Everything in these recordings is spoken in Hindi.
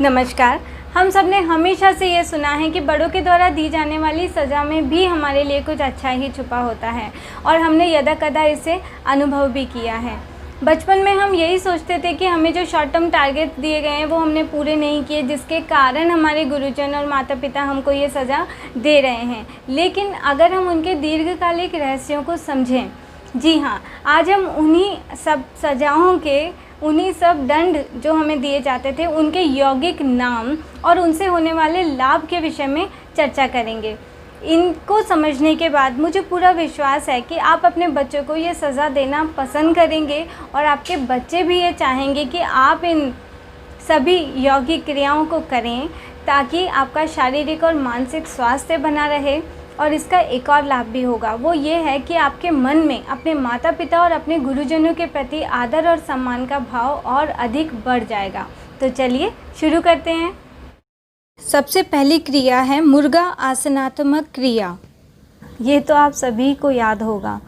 नमस्कार। हम सब ने हमेशा से ये सुना है कि बड़ों के द्वारा दी जाने वाली सज़ा में भी हमारे लिए कुछ अच्छा ही छुपा होता है और हमने यदा-कदा इसे अनुभव भी किया है। बचपन में हम यही सोचते थे कि हमें जो शॉर्ट टर्म टारगेट दिए गए हैं वो हमने पूरे नहीं किए, जिसके कारण हमारे गुरुजन और माता-पिता हमको ये सज़ा दे रहे हैं। लेकिन अगर हम उनके दीर्घकालिक रहस्यों को समझें, जी हाँ, आज हम उन्हीं सब सज़ाओं के, उन्हीं सब दंड जो हमें दिए जाते थे, उनके यौगिक नाम और उनसे होने वाले लाभ के विषय में चर्चा करेंगे। इनको समझने के बाद मुझे पूरा विश्वास है कि आप अपने बच्चों को ये सज़ा देना पसंद करेंगे और आपके बच्चे भी ये चाहेंगे कि आप इन सभी यौगिक क्रियाओं को करें ताकि आपका शारीरिक और मानसिक स्वास्थ्य बना रहे। और इसका एक और लाभ भी होगा, वो ये है कि आपके मन में अपने माता पिता और अपने गुरुजनों के प्रति आदर और सम्मान का भाव और अधिक बढ़ जाएगा। तो चलिए शुरू करते हैं। सबसे पहली क्रिया है मुर्गा आसनात्मक क्रिया। ये तो आप सभी को याद होगा।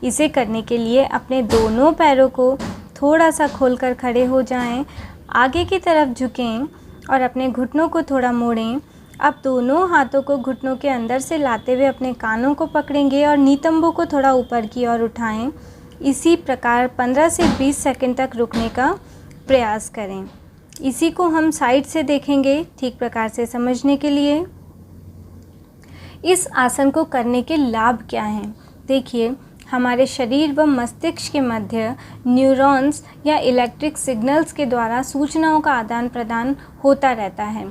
इसे करने के लिए अपने दोनों पैरों को थोड़ा सा खोलकर खड़े हो जाएं, आगे की तरफ झुकें और अपने घुटनों को थोड़ा मोड़ें। अब दोनों हाथों को घुटनों के अंदर से लाते हुए अपने कानों को पकड़ेंगे और नितंबों को थोड़ा ऊपर की ओर उठाएं। इसी प्रकार 15 से 20 सेकंड तक रुकने का प्रयास करें। इसी को हम साइड से देखेंगे ठीक प्रकार से समझने के लिए। इस आसन को करने के लाभ क्या हैं? देखिए, हमारे शरीर व मस्तिष्क के मध्य न्यूरॉन्स या इलेक्ट्रिक सिग्नल्स के द्वारा सूचनाओं का आदान प्रदान होता रहता है,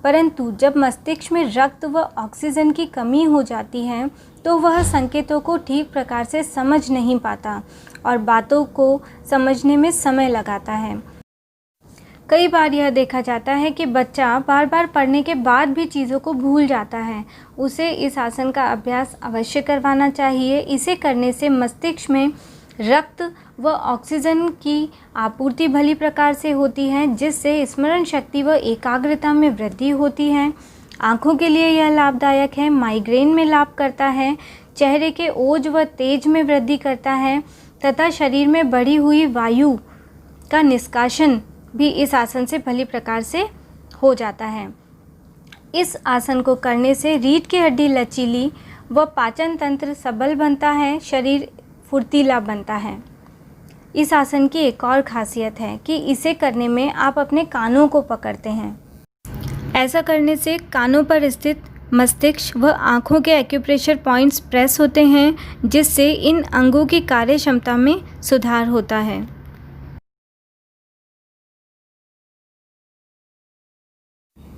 परंतु जब मस्तिष्क में रक्त व ऑक्सीजन की कमी हो जाती है तो वह संकेतों को ठीक प्रकार से समझ नहीं पाता और बातों को समझने में समय लगाता है। कई बार यह देखा जाता है कि बच्चा बार बार पढ़ने के बाद भी चीज़ों को भूल जाता है। उसे इस आसन का अभ्यास अवश्य करवाना चाहिए। इसे करने से मस्तिष्क में रक्त व ऑक्सीजन की आपूर्ति भली प्रकार से होती है, जिससे स्मरण शक्ति व एकाग्रता में वृद्धि होती है। आँखों के लिए यह लाभदायक है, माइग्रेन में लाभ करता है, चेहरे के ओज व तेज में वृद्धि करता है तथा शरीर में बढ़ी हुई वायु का निष्कासन भी इस आसन से भली प्रकार से हो जाता है। इस आसन को करने से रीढ़ की हड्डी लचीली व पाचन तंत्र सबल बनता है, शरीर फुर्तीला बनता है। इस आसन की एक और खासियत है कि इसे करने में आप अपने कानों को पकड़ते हैं। ऐसा करने से कानों पर स्थित मस्तिष्क व आँखों के एक्यूप्रेशर पॉइंट्स प्रेस होते हैं, जिससे इन अंगों की कार्य क्षमता में सुधार होता है।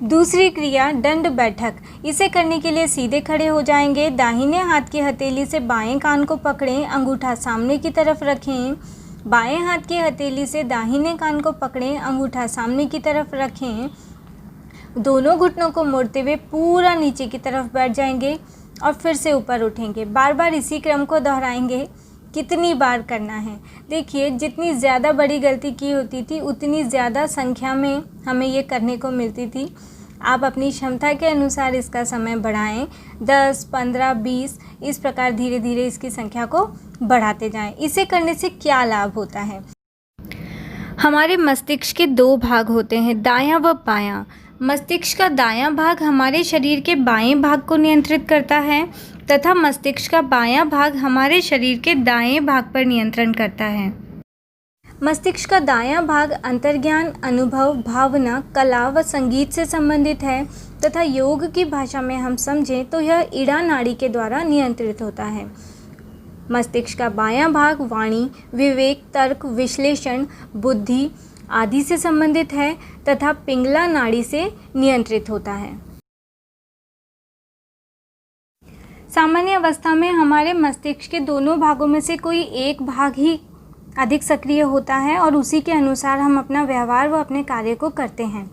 दूसरी क्रिया दंड बैठक। इसे करने के लिए सीधे खड़े हो जाएंगे। दाहिने हाथ की हथेली से बाएं कान को पकड़ें, अंगूठा सामने की तरफ रखें। बाएं हाथ की हथेली से दाहिने कान को पकड़ें, अंगूठा सामने की तरफ रखें। दोनों घुटनों को मोड़ते हुए पूरा नीचे की तरफ बैठ जाएंगे और फिर से ऊपर उठेंगे। बार बार इसी क्रम को दोहराएंगे। कितनी बार करना है? देखिए, जितनी ज़्यादा बड़ी गलती की होती थी उतनी ज़्यादा संख्या में हमें ये करने को मिलती थी। आप अपनी क्षमता के अनुसार इसका समय बढ़ाएं। 10, 15, 20 इस प्रकार धीरे धीरे इसकी संख्या को बढ़ाते जाएं। इसे करने से क्या लाभ होता है? हमारे मस्तिष्क के दो भाग होते हैं, दायां व बायां। मस्तिष्क का दायां भाग हमारे शरीर के बाएं भाग को नियंत्रित करता है तथा मस्तिष्क का बायां भाग हमारे शरीर के दाएं भाग पर नियंत्रण करता है। मस्तिष्क का दायां भाग अंतर्ज्ञान, अनुभव, भावना, कला व संगीत से संबंधित है तथा योग की भाषा में हम समझें तो यह इड़ा नाड़ी के द्वारा नियंत्रित होता है। मस्तिष्क का बायां भाग वाणी, विवेक, तर्क, विश्लेषण, बुद्धि आदि से संबंधित है तथा पिंगला नाड़ी से नियंत्रित होता है। सामान्य अवस्था में हमारे मस्तिष्क के दोनों भागों में से कोई एक भाग ही अधिक सक्रिय होता है और उसी के अनुसार हम अपना व्यवहार व अपने कार्य को करते हैं।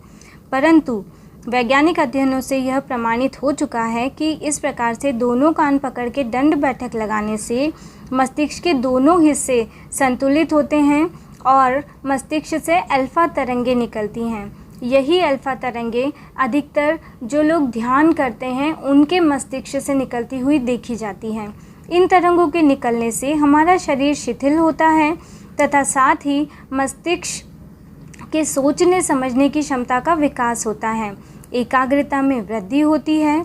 परंतु वैज्ञानिक अध्ययनों से यह प्रमाणित हो चुका है कि इस प्रकार से दोनों कान पकड़ के दंड बैठक लगाने से मस्तिष्क के दोनों हिस्से संतुलित होते हैं और मस्तिष्क से अल्फा तरंगें निकलती हैं। यही अल्फा तरंगें अधिकतर जो लोग ध्यान करते हैं उनके मस्तिष्क से निकलती हुई देखी जाती हैं। इन तरंगों के निकलने से हमारा शरीर शिथिल होता है तथा साथ ही मस्तिष्क आपके सोचने समझने की क्षमता का विकास होता है, एकाग्रता में वृद्धि होती है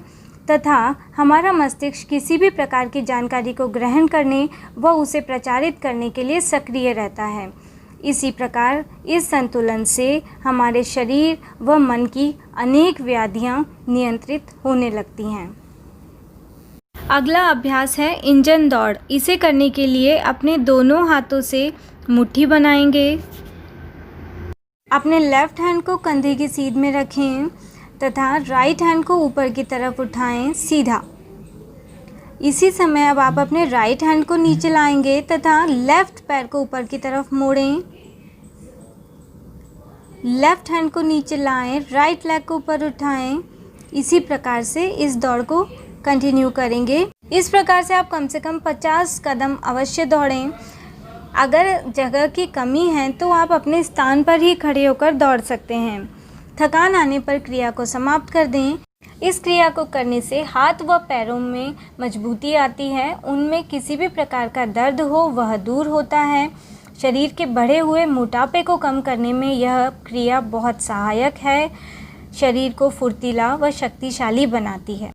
तथा हमारा मस्तिष्क किसी भी प्रकार की जानकारी को ग्रहण करने व उसे प्रचारित करने के लिए सक्रिय रहता है। इसी प्रकार इस संतुलन से हमारे शरीर व मन की अनेक व्याधियां नियंत्रित होने लगती हैं। अगला अभ्यास है इंजन दौड़। इसे करने के लिए अपने दोनों हाथों से मुट्ठी बनाएंगे। अपने लेफ्ट हैंड को कंधे की सीध में रखें तथा राइट हैंड को ऊपर की तरफ उठाएं सीधा। इसी समय अब आप अपने राइट हैंड को नीचे लाएंगे तथा लेफ्ट पैर को ऊपर की तरफ मोड़ें। लेफ्ट हैंड को नीचे लाएं, राइट लेग को ऊपर उठाएं। इसी प्रकार से इस दौड़ को कंटिन्यू करेंगे। इस प्रकार से आप कम से कम 50 कदम अवश्य दौड़ें। अगर जगह की कमी है तो आप अपने स्थान पर ही खड़े होकर दौड़ सकते हैं। थकान आने पर क्रिया को समाप्त कर दें। इस क्रिया को करने से हाथ व पैरों में मजबूती आती है, उनमें किसी भी प्रकार का दर्द हो वह दूर होता है। शरीर के बढ़े हुए मोटापे को कम करने में यह क्रिया बहुत सहायक है, शरीर को फुर्तीला व शक्तिशाली बनाती है।